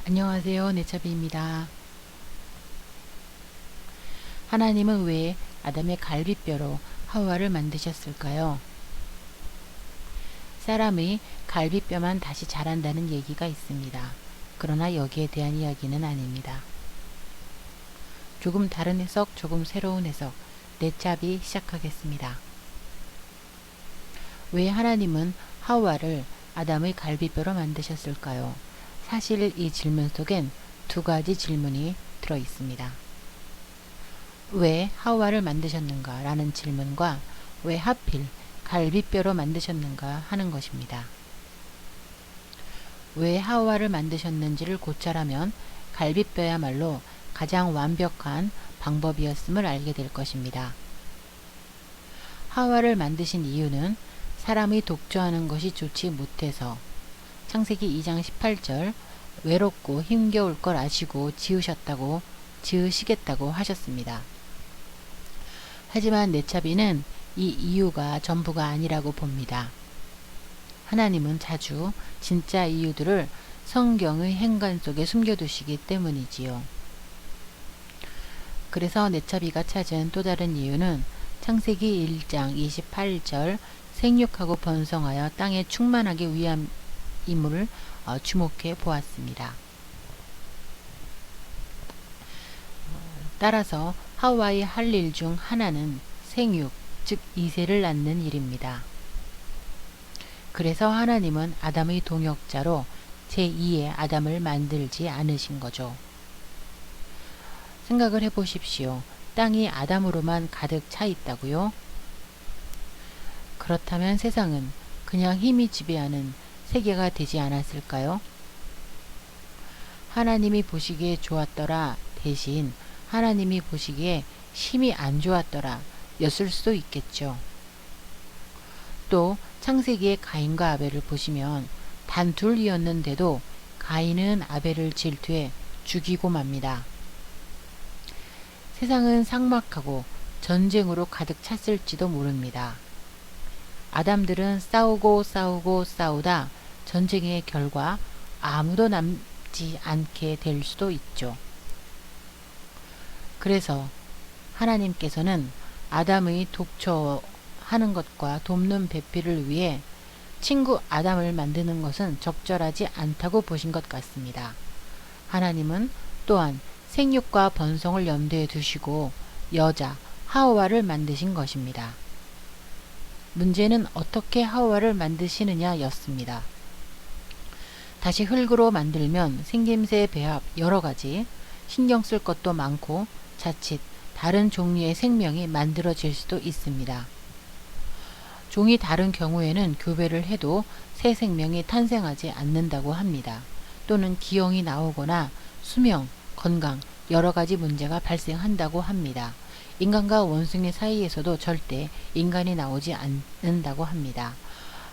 안녕하세요. 네차비입니다. 하나님은 왜 아담의 갈비뼈로 하와를 만드셨을까요? 사람의 갈비뼈만 다시 자란다는 얘기가 있습니다. 그러나 여기에 대한 이야기는 아닙니다. 조금 다른 해석, 조금 새로운 해석, 네차비 시작하겠습니다. 왜 하나님은 하와를 아담의 갈비뼈로 만드셨을까요? 사실 이 질문 속엔 두 가지 질문이 들어 있습니다. 왜 하와를 만드셨는가 라는 질문과 왜 하필 갈비뼈로 만드셨는가 하는 것입니다. 왜 하와를 만드셨는지를 고찰하면 갈비뼈야말로 가장 완벽한 방법이었음을 알게 될 것입니다. 하와를 만드신 이유는 사람이 독주하는 것이 좋지 못해서 창세기 2장 18절 외롭고 힘겨울 걸 아시고 지으시겠다고 하셨습니다. 하지만 네차비는 이 이유가 전부가 아니라고 봅니다. 하나님은 자주 진짜 이유들을 성경의 행간 속에 숨겨두시기 때문이지요. 그래서 네차비가 찾은 또 다른 이유는 창세기 1장 28절 생육하고 번성하여 땅에 충만하기 위함임을 주목해 보았습니다. 따라서 하와의 할 일 중 하나는 생육, 즉 이세를 낳는 일입니다. 그래서 하나님은 아담의 동역자로 제2의 아담을 만들지 않으신 거죠. 생각을 해보십시오. 땅이 아담으로만 가득 차 있다고요? 그렇다면 세상은 그냥 힘이 지배하는 세계가 되지 않았을까요? 하나님이 보시기에 좋았더라 대신 하나님이 보시기에 힘이 안 좋았더라 였을 수도 있겠죠. 또 창세기의 가인과 아벨을 보시면 단 둘이었는데도 가인은 아벨을 질투해 죽이고 맙니다. 세상은 삭막하고 전쟁으로 가득 찼을지도 모릅니다. 아담들은 싸우다 전쟁의 결과 아무도 남지 않게 될 수도 있죠. 그래서 하나님께서는 아담의 독처하는 것과 돕는 배필을 위해 친구 아담을 만드는 것은 적절하지 않다고 보신 것 같습니다. 하나님은 또한 생육과 번성을 염두에 두시고 여자 하와를 만드신 것입니다. 문제는 어떻게 하와를 만드시느냐 였습니다. 다시 흙으로 만들면 생김새, 배합 여러가지 신경 쓸 것도 많고 자칫 다른 종류의 생명이 만들어질 수도 있습니다. 종이 다른 경우에는 교배를 해도 새 생명이 탄생하지 않는다고 합니다. 또는 기형이 나오거나 수명, 건강 여러가지 문제가 발생한다고 합니다. 인간과 원숭이 사이에서도 절대 인간이 나오지 않는다고 합니다.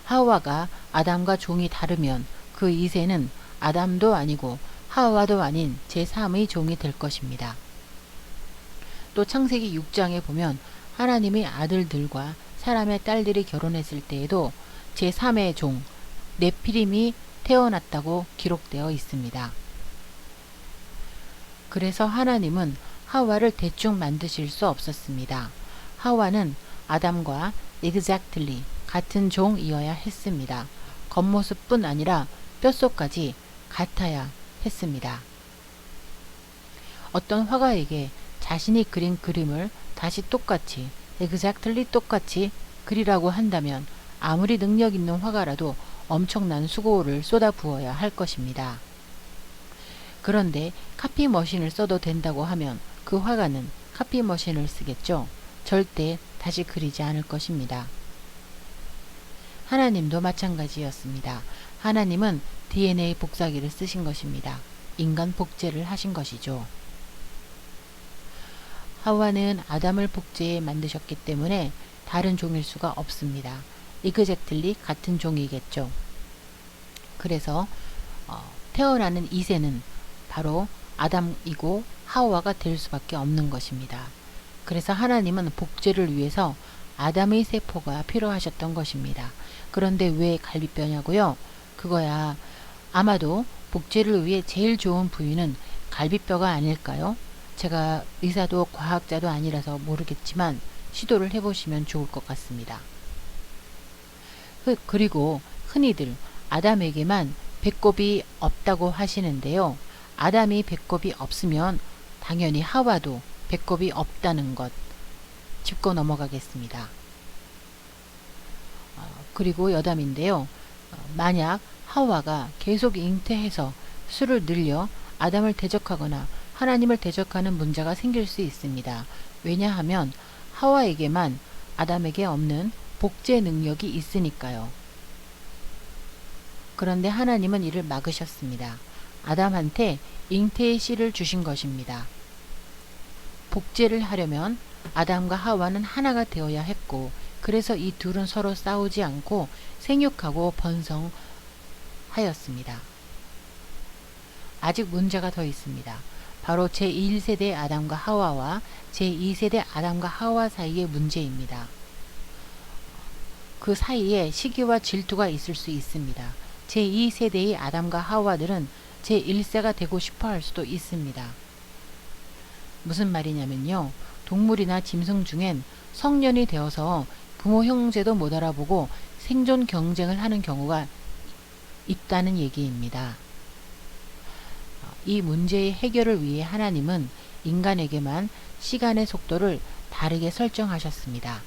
하와가 아담과 종이 다르면 그 이세는 아담도 아니고 하와도 아닌 제3의 종이 될 것입니다. 또 창세기 6장에 보면 하나님의 아들들과 사람의 딸들이 결혼했을 때에도 제3의 종 네피림이 태어났다고 기록되어 있습니다. 그래서 하나님은 하와를 대충 만드실 수 없었습니다. 하와는 아담과 exactly 같은 종이어야 했습니다. 겉모습뿐 아니라 뼛속까지 같아야 했습니다. 어떤 화가에게 자신이 그린 그림을 다시 똑같이 exactly 똑같이 그리라고 한다면 아무리 능력 있는 화가라도 엄청난 수고를 쏟아부어야 할 것입니다. 그런데 카피 머신을 써도 된다고 하면 그 화가는 카피 머신을 쓰겠죠. 절대 다시 그리지 않을 것입니다. 하나님도 마찬가지였습니다. 하나님은 DNA 복사기를 쓰신 것입니다. 인간 복제를 하신 것이죠. 하와는 아담을 복제해 만드셨기 때문에 다른 종일 수가 없습니다. exactly 같은 종이겠죠. 그래서 태어나는 이세는 바로 아담이고 하와가 될 수밖에 없는 것입니다. 그래서 하나님은 복제를 위해서 아담의 세포가 필요하셨던 것입니다. 그런데 왜 갈비뼈냐고요? 그거야 아마도 복제를 위해 제일 좋은 부위는 갈비뼈가 아닐까요? 제가 의사도 과학자도 아니라서 모르겠지만 시도를 해보시면 좋을 것 같습니다. 그리고 흔히들 아담에게만 배꼽이 없다고 하시는데요. 아담이 배꼽이 없으면 당연히 하와도 배꼽이 없다는 것 짚고 넘어가겠습니다. 그리고 여담인데요. 만약 하와가 계속 잉태해서 수를 늘려 아담을 대적하거나 하나님을 대적하는 문제가 생길 수 있습니다. 왜냐하면 하와에게만 아담에게 없는 복제 능력이 있으니까요. 그런데 하나님은 이를 막으셨습니다. 아담한테 잉태의 씨를 주신 것입니다. 복제를 하려면 아담과 하와는 하나가 되어야 했고, 그래서 이 둘은 서로 싸우지 않고 생육하고 번성하였습니다. 아직 문제가 더 있습니다. 바로 제1세대 아담과 하와와 제2세대 아담과 하와 사이의 문제입니다. 그 사이에 시기와 질투가 있을 수 있습니다. 제2세대의 아담과 하와들은 제1세가 되고 싶어 할 수도 있습니다. 무슨 말이냐면요. 동물이나 짐승 중엔 성년이 되어서 부모 형제도 못 알아보고 생존 경쟁을 하는 경우가 있다는 얘기입니다. 이 문제의 해결을 위해 하나님은 인간에게만 시간의 속도를 다르게 설정하셨습니다.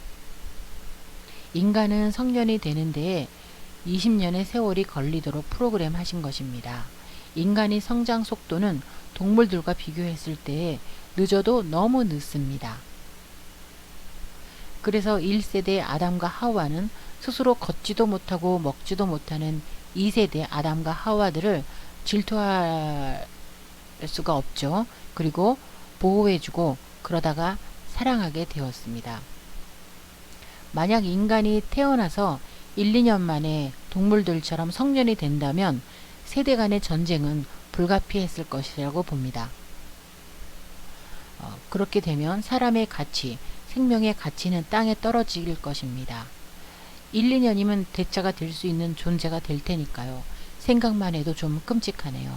인간은 성년이 되는 데에 20년의 세월이 걸리도록 프로그램 하신 것입니다. 인간의 성장 속도는 동물들과 비교했을 때에 늦어도 너무 늦습니다. 그래서 1세대 아담과 하와는 스스로 걷지도 못하고 먹지도 못하는 2세대 아담과 하와들을 질투할 수가 없죠. 그리고 보호해주고 그러다가 사랑하게 되었습니다. 만약 인간이 태어나서 1, 2년 만에 동물들처럼 성년이 된다면 세대 간의 전쟁은 불가피했을 것이라고 봅니다. 그렇게 되면 사람의 가치, 생명의 가치는 땅에 떨어질 것입니다. 1, 2년이면 대자가 될 수 있는 존재가 될 테니까요. 생각만 해도 좀 끔찍하네요.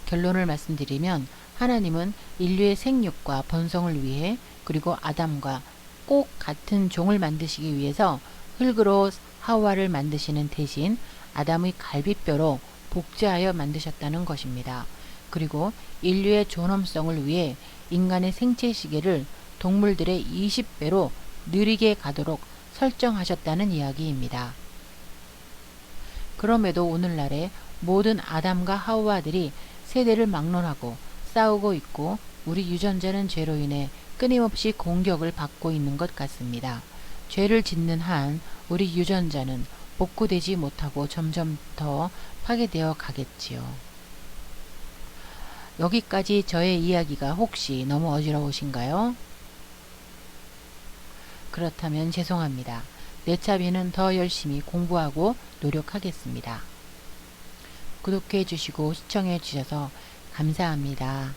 결론을 말씀드리면 하나님은 인류의 생육과 번성을 위해 그리고 아담과 꼭 같은 종을 만드시기 위해서 흙으로 하와를 만드시는 대신 아담의 갈비뼈로 복제하여 만드셨다는 것입니다. 그리고 인류의 존엄성을 위해 인간의 생체 시계를 동물들의 20배로 느리게 가도록 설정하셨다는 이야기입니다. 그럼에도 오늘날의 모든 아담과 하와들이 세대를 막론하고 싸우고 있고 우리 유전자는 죄로 인해 끊임없이 공격을 받고 있는 것 같습니다. 죄를 짓는 한 우리 유전자는 복구되지 못하고 점점 더 파괴되어 가겠지요. 여기까지 저의 이야기가 혹시 너무 어지러우신가요? 그렇다면 죄송합니다. 내 차비는 더 열심히 공부하고 노력하겠습니다. 구독해 주시고 시청해 주셔서 감사합니다.